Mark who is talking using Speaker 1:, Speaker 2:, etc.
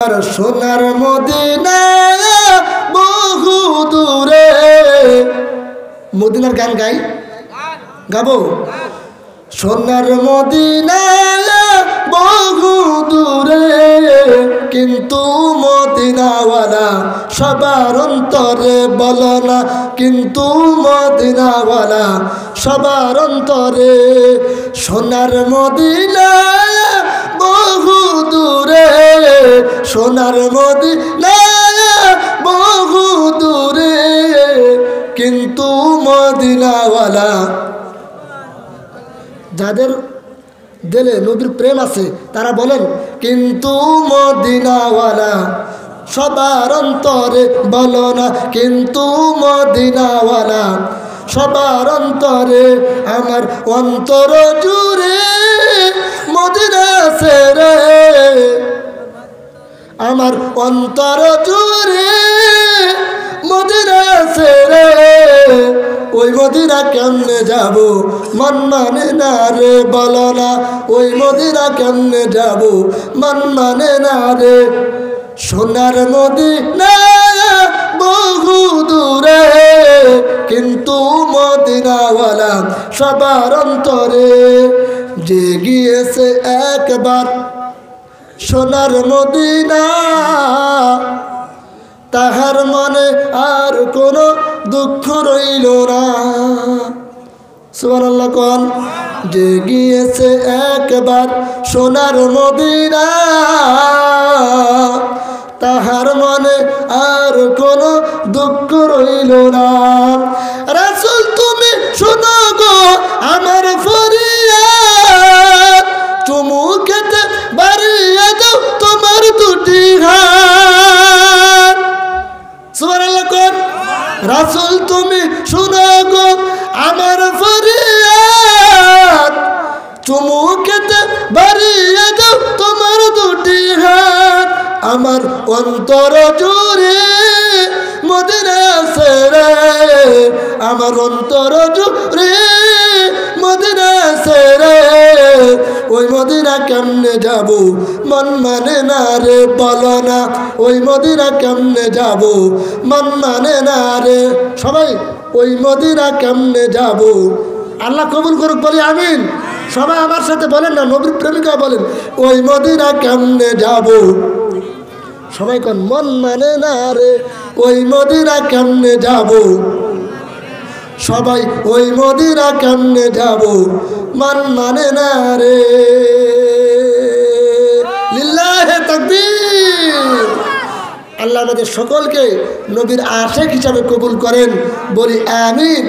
Speaker 1: আর সোনার মদিনা বহু দূরে। মদিনার গান গাই, গাবো। সোনার মদিনা বহু দূরে, কিন্তু মদিনাওয়ালা সবার অন্তরে বলো না, কিন্তু মদিনাওয়ালা সবার অন্তরে। সোনার মদিনা বহু দূরে, সোনার মদিনা বহু দূরে, কিন্তু মদিনাওয়ালা। যাদের দিলে নবীর প্রেম আছে তারা বলেন, কিন্তু মদিনাওয়ালা সবার অন্তরে বলো না, কিন্তু মদিনাওয়ালা সবার অন্তরে। আমার অন্তর জুড়ে মদিনা আছে রে, আমার অন্তর জুড়ে মদিনা আছে রে। ওই মদিনা কেমনে যাব মন মানে না রে, বলো না ওই মদিনা কেমনে যাব মন মানে না রে। সোনার মদিনা বহু দূরে, কিন্তু মদিনাওয়ালা সবার অন্তরে। যে গিয়েছে একবার সোনার মদিনা, তাহার মনে আর কোনো দুঃখ রইল না। সুবহানাল্লাহ কোন। যে গিয়েছে একবার সোনার মদিনা, তাহার মনে আর কোনো দুঃখ রইল না। রাসূল তুমি শোনো গো আমার ফরিয়াদ, চুমু খেতে বাড়িয়ে দাও তোমার দুটি হাত। সুবহানাল্লাহ কোন। রাসূল তুমি শোনো গো আমার ফরিয়াদ, চুমু খেতে বাড়িয়ে দাও তোমার দুটি হাত। আমার অন্তর জুড়ে মদিনা আছে রে, আমার অন্তর জুড়ে মদিনা আছে রে। ওই মদিনা কেমনে যাব মন মানে না রে, বলো না ওই মদিনা কেমনে যাব মন মানে না রে। সবাই ওই মদিনা কেমনে যাব। আল্লাহ কবুল করুক, বলি আমিন। সবাই আমার সাথে বলেন না, নবীর প্রেমিকা বলেন, ওই মদিনা কেমনে যাব। সবাই কোন মন মানে না রে, ওই মদিনা কেমনে যাব। সবাই ওই মদিনা কেমনে যাব মন মানে না রে। লিল্লাহে তাকবীর। আল্লাহ আমাদের সকলকে নবীর আশিক হিসাবে কবুল করেন, বলি আমিন।